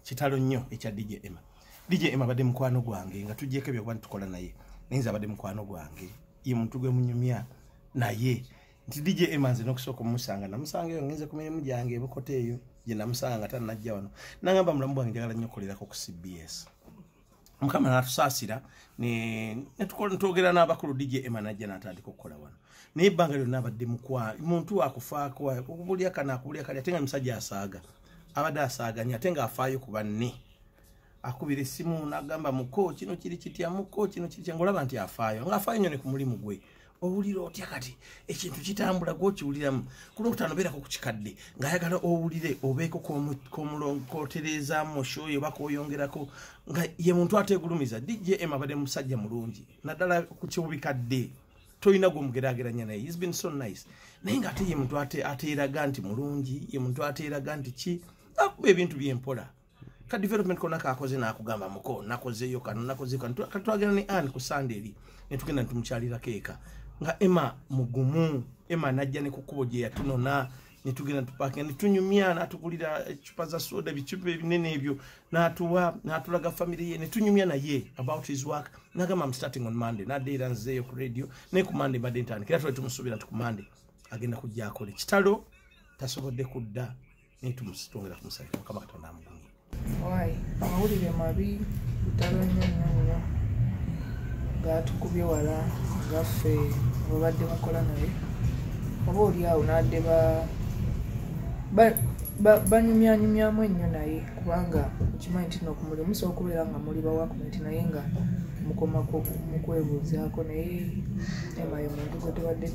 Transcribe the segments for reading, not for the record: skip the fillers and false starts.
Kitalo Nnyo ekya DJ Emma. DJ Emma abadde mukwano gwange nga tujjeko ebyo kuba tukola naye. Naye abadde mukwano gwange. Ye muntu gwe munyumya naye. Nti DJ Emma nze n'okusooka omusanga namusanga eyo ngenze ku mirimu gyange ebukote eyo gye namusanga nga tannajja wano. Nangamba mulamu bwange njagala nnyo okukolerako ku CBS. Mukama n'atusaasira ne twogera n'abakulu DJ Emma najja n'atandika okukola wano. Naye ebbanga lyonna abadde muntu akufaako okubulya kana akubulya kali ate nga musajja asaaga. Abadde asaaganya ate nga afaayo ku banne. Akubira essimu n'agamba muko kino kiri kitya muko kino kiri ngolaba nti afaayo. Ng'afaayo nnyo ne ku mulimu gwe. Owulira otya kati ekintu kitambula gw'okiwuliramu kuno okutanobeerako ku kikadde ng'ayagala owulire obeeko k'omulongoterezaamu oshoyo oba k'oyongerako nga ye muntu ateegulumiza. DJ Emma abadde musajja mulungi naddala ku kyobikadde toyina gw'omugeraageranya naye. He's been so nice. Naye ng'ate ye muntu ateeraga nti mulungi ye muntu ateeraga nti ki akuba ebintu by'empola. Ka development kona kakoze n'akugamba muko nakozeyo kano nakoze kano katwagana ne Anne ku Sunday eri ne tugenda ntumukyalira keeka nga Emma mugumu. Emma najja ne kukubo gye yatunona ne tugenda tupaka ne tunyumya n'atugulira ecupa za soda bicupa ebinene ebyo n'atulaga family ye ne tunyumya naye about his work. Nagamba I'm starting on Monday nadeera nzeeyo ku radio ne ku Monday badde ntandikira tule tumusubira ku Monday agenda kujja akole. Kitalo tasobodde kudda ne tumusitongera kumusayira kama Katonda amugunga. Why? Amawulire mabi Kitalo Nnyo gatukubye wala gaffe babadde bakola naye oba oli awo n'adde banyumyanyumyamu ennyo naye kubanga kimanyi nti n'okumulimu musobola okubeera nga muli bawakumenti naye nga mukomako mukwebuuzaako naye Emma ye muntu gwe tubadde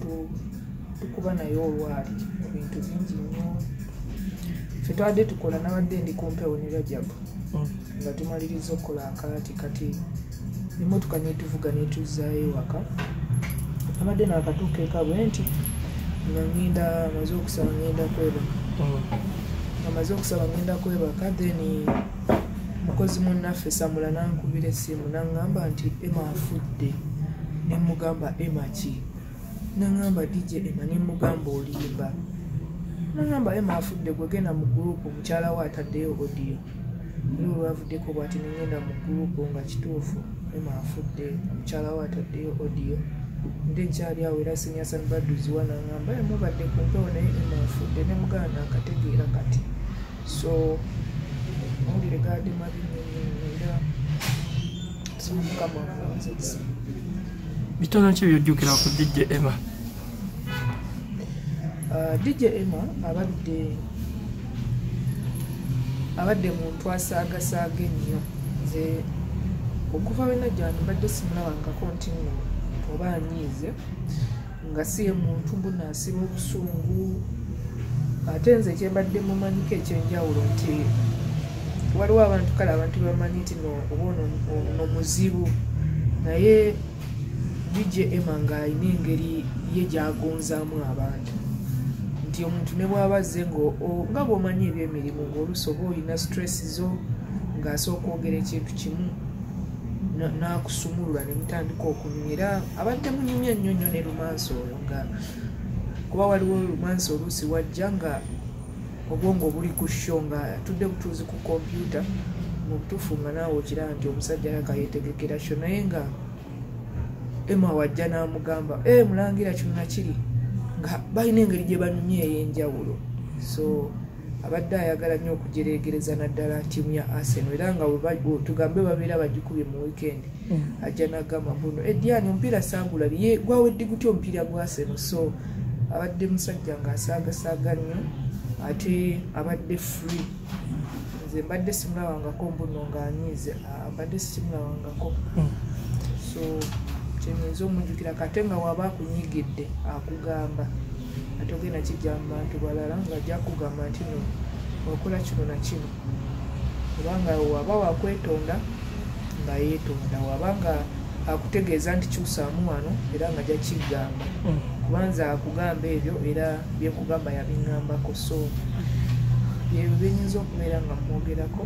tukuba naye olwali ebintu bingi nnyo. Ffe twadde tukola nabadde ndi kumpewo ne Rajabu nga tumaliriza okukola akalaati kati emmotoka netuvuga netuzaayo ewaka. Abadde n'akatuuka eka bwe nti nga ngenda amaze okusaba ngenda kwebaka. Amaze okusaba ngenda kwebaka then mukozi munnaffe Samula nankubira essimu n'aŋŋamba nti Emma afudde. Ne mugamba Emma ki? N'aŋŋamba DJ Emma ne mugamba olimba. N'aŋŋamba Emma afudde gwe genda mu gurupu mukyala we ataddeyo audio. Lero lwavuddeko bw'ati ngenda mu gurupu nga kituufu Emma afudde mukyala we ataddeyo audio. Nde nkyali awo era Senior San Badduzi n'aŋŋamba mubadde ku mpewo naye Emma afudde ne muganda akategeera kati. So mawulire gaadde mabi nnyo era Mukama amuwonzezza. Bitono ki by'ojjukira ku DJ Emma? DJ Emma abadde muntu asaagasaaga ennyo. Nze okuva we najja mbadde simulabangako nti nno oba anyiize nga si ye muntu mbuna asiba obusungu. Ate nze kyembadde mumanyiko ekyenjawulo nti waliwo abantu kale abantu bamanyi nti oba ono muzibu naye DJ Emma ng'alina engeri ye gy'agonzaamu abantu. Nti omuntu ne bw'aba azze nga bw'omanyi eby'emirimu ng'oluusi oba olina stress zo ng'asooka okwogera ekintu kimu n'akusumulula ne mutandika okunyumira. Abadde munyumya nnyo nnyo ne Lumansi oyo nga kuba waliwo Lumansi oluusi wajja nga obwongo buli ku sho nga atudde butuuzi ku kompyuta mu butuufu nga naawe okiraba nti omusajja yaka yeetegekera sho naye nga Emma wajja n'amugamba mulangira kino nakiri nga balina engeri gye banyumya ey'enjawulo. So abadde ayagala nnyo okujereegereza naddala ttiimu ya Arsenal era nga tugambe babeera bagikubye mu weekend ajja n'agamba mbuno Ediani omupiira saagulabye gwawedde gutya omupiira gwa Arsenal. So abadde musajja ng'asaagasaaga nnyo ate abadde free. Nze mbadde simulabangako mbuno ng'anyiize mbadde simulabangako. So kyemuyinza omujjukira kate nga waba akunyigidde akugamba ate ogenda kijja mu bantu balala ng'ajja kugamba nti no okola kino na kino. Kubanga waba wakwetonda nga yeetonda, waba nga akutegeeza nti kyusaamu wano era nga ajja kigamba kubanza akugamba ebyo era byekugamba yabiŋŋambako. So byebyo byenyinza okubeera nga mwogerako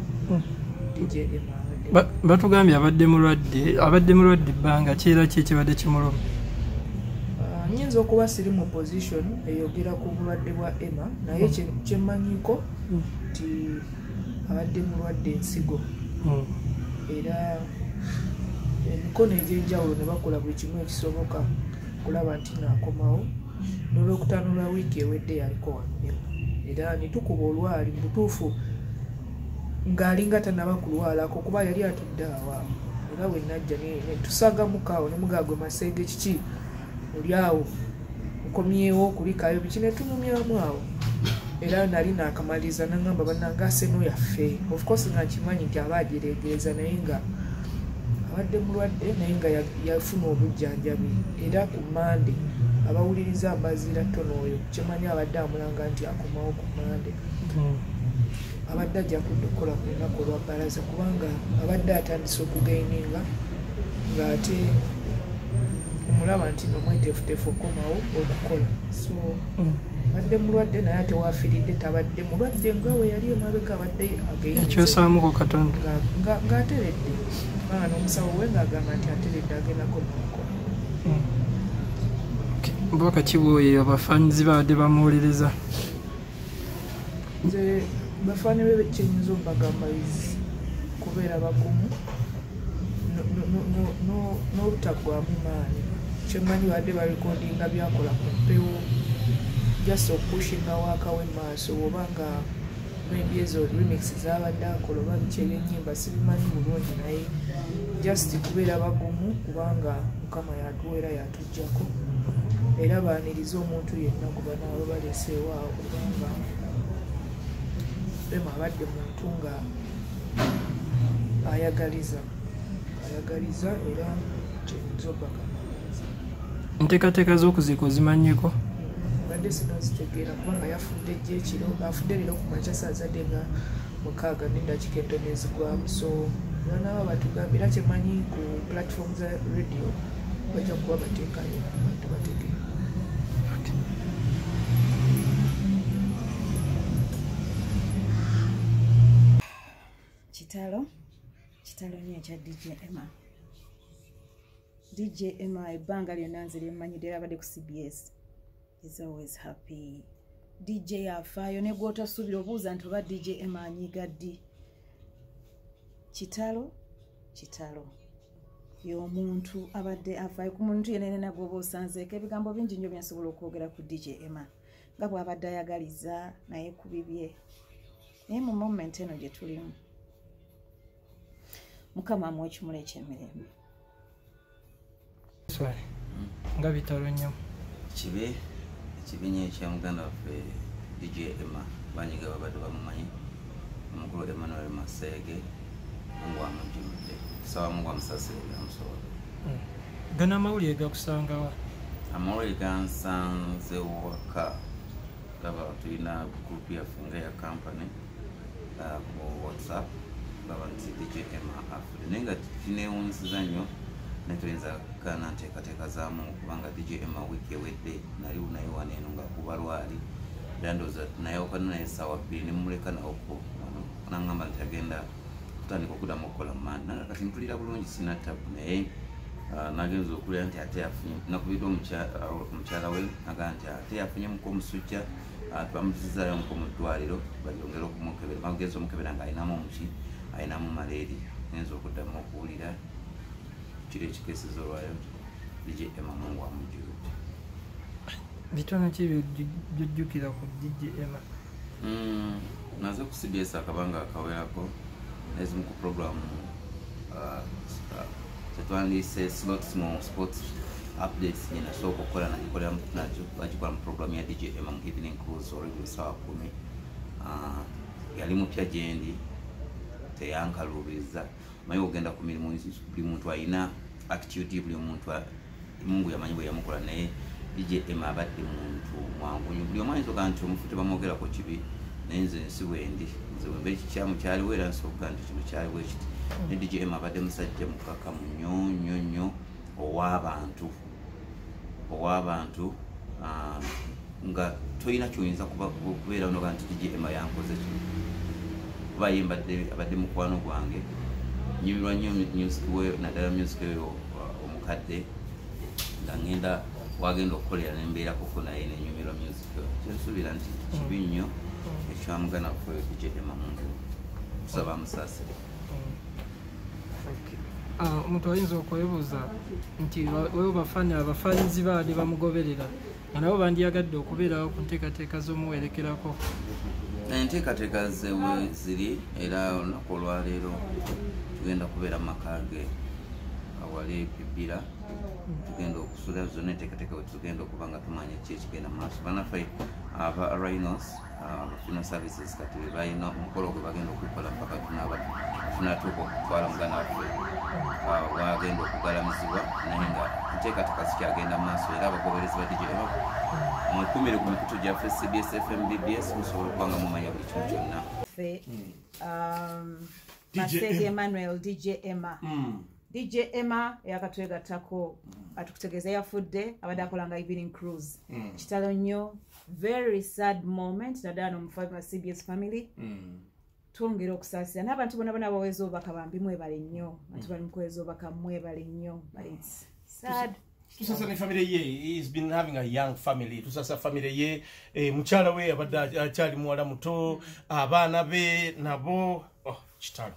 DJ Emma. Batugambye abadde mulwadde ebbanga ki era ki ekibadde kimuluma? Nyinza okuba siri mu position eyogera ku bulwadde bwa Emma naye kyemmanyiko nti abadde mulwadde ensigo era emikono egy'enjawulo ne bakola buli kimu ekisoboka kulaba nti naakomawo n'olwokutaano lwa wiiki ewedde yaliko wano era nitukuba olwali mu butuufu ng'alinga tanaba kulwalako kuba yali atudde awaawo era we najja tusagamukawo ne mugaagwe masenge kiki oli awo nkomyewo kulikayo biki ne tunumyamu awo era nali naakamaliza nagamba bannanga Seno yaffe of course nga nkimanyi nti aba ajereegereza naye nga abadde mulwadde naye nga yafuna obujjanjabi era ku Mande abawuliriza mbaziira ttono oyo kimanyi abadde amulanga nti akomawo ku Mande abadde ajja kudde okukola ku lunaku olwa bbalaza kubanga abadde atandise okugaininga ng'ate omulaba nti nomweteefuteefu okomawo okukola so abadde mulwadde naye ate waafiiridde tabadde mulwadde nga we yali emabega abadde ekyosaamuko Katonda ng'ateredde kubanga n'omusawo we ng'agamba nti ateredde agendako n'omukola mbaka kibwoyo abafaanizi babadde bamuwuliriza nze bafaani be kyenyinza obagamba kubeera bagumu n'obutaggwamu maanyi kyemmanyi badde barekodinga byakola ku mpewo just okupushinga waakawe maaso oba nga maybe ezo remix zabadde akola oba biki ebyennyimba sibimanyi bulungi naye just kubeera bagumu kubanga Mukama yatuweera yatuggyako era baaniriza omuntu yenna kuba naabo baleeseewaawo kubanga Rema abadde muntu nga ayagaliza era kyenyinza obagamba enteekateeka z'okuziika ozimanyiko badde sinazitegeera kubanga yafudde gyekiro afudde leero ku makya saazadde nga 6 n'eddakiika entono ezigwamu so era nabo batugambira kyemanyi ku platform za radio bajja kuba bateekayo tebategeera Kitalo nnyo ekya DJ Emma ebbanga lyonna nze lyemmanyidde era abadde ku CBS is always happy DJ afaayo ne gw'otasuubira obuuza nti oba DJ Emma anyiga ddi Kitalo y'omuntu abadde afaayo ku muntu yenna gw'oba osanzeeko ebigambo bingi nnyo byensobola okwogera ku DJ Emma nga bw'abadde ayagaliza naye ku bibye naye mu moment eno gye tulimu Mukama amuwe ekimula eky'emirembe nga bitalo nnyo ekibinya ekya muganda waffe DJ Emma banyiga babadde bamumanyi omukulu Emmanuel Masege Mungu amujjudde sawa Mungu amusasire byamusobola gana amawulire gakusangawa amawulire gansanze waka gaba tulina gurupu yaffe nga ya kampani ku WhatsApp baba nti DJ Emma afudde naye nga kineewunsiza nnyo netuyinza kana nteekateeka zaamu kubanga DJ Emma wiiki ewedde nali naye wano eno nga kuba lwali era ndowooza naye okana naye essaawa 2 ne mumuleka nawoko nangamba nti agenda kutandika okuddamu okukola mu Mande naye kati mpulira bulungi sina tabu naye nagenza okulira nti ate yafunye nakubidde omukyala we nagaa nti ate yafunyemuko omusujja bamuzizaayomuko mu ddwaliro balyongera okumukebera bagenza omukebera nga alinamu omuki alinamu malaria nayinza okuddamu okuwulira kiri ekikeesiza olwayo DJ Emma Mungu amujjudde bitono ki byojjukira ku DJ Emma naze ku CBS akabanga akawerako nezimu ku programu tetwandiyise slots mu sports updates nyina sooka okukola nakyo bagikola mu programu ya DJ Emma mu evening cruise olwegulu sawa 10 yali mupya gyendi teyankaluubiriza maye ogenda ku mirimu buli muntu alina attitude buli muntu Mungu yamanyi bwe yamukola naye DJ Emma abadde muntu mwangu nnyo buli omanyi soga nti omufu tebamwogerako kibi naye nze nsi bwendi nze bwemba ekikyamu kyaliwo era nsobola nti kino kyaliwo ekiti ne DJ Emma abadde musajja mukakamu nnyo ow'abantu nga toyina kyoyinza kubeera noga nti DJ Emma yankoze kino kuba ye abadde mukwano gwange nyumirwa nnyo music we naddala music eyo omukadde nga ngenda wagenda okukolera nembeera koko naye nenyumirwa music eyo kyensuubira nti kibi nnyo ekyamugana kwe DJ Emma Mungu tusaba amusaasire. Omuntu ayinza okwebuuza nti wewe abafaanizi baali bamugoberera nga nabo bandiyagadde okubeerawo ku nteekateeka z'omuwerekerako. Enteekateeka zewe ziri era olunaku olwaleero tugenda kubeera mu maka ge awali Bibira, tugenda okusula zonna enteekateeka we tugenda okuba nga tumanya ki ekigenda mu maaso. Bannaffe aba Rhinos funeral services kati balina omukolo gwe bagenda okukola mpaka tunatuuka okutwala muganda waffe wagenda okugalamizibwa, naye nga enteekateeka zikyagenda mu maaso era abagoberezi ba DJ Emma mwekumire ku mikutu gyaffe CBS FM BBS musobola okuba nga mumanya buli kimu kyonna. Masege Emmanuel DJ Emma. DJ Emma yakatwegattako atukutegeeza yafudde abadde akolanga evening cruise. Kitalo nnyo, very sad moment naddala n'omufabi wa CBS family. Twongera okusaasira n'abantu bonna bonna baweza obubaka bambi mwebale nnyo, abantu bali mu kuweza obubaka mwebale nnyo, but it's sad. Tusasa ne family ye, he's been having a young family. Tusasa family ye, mukyala we abadde akyali muwala muto, abaana be nabo, Kitalo.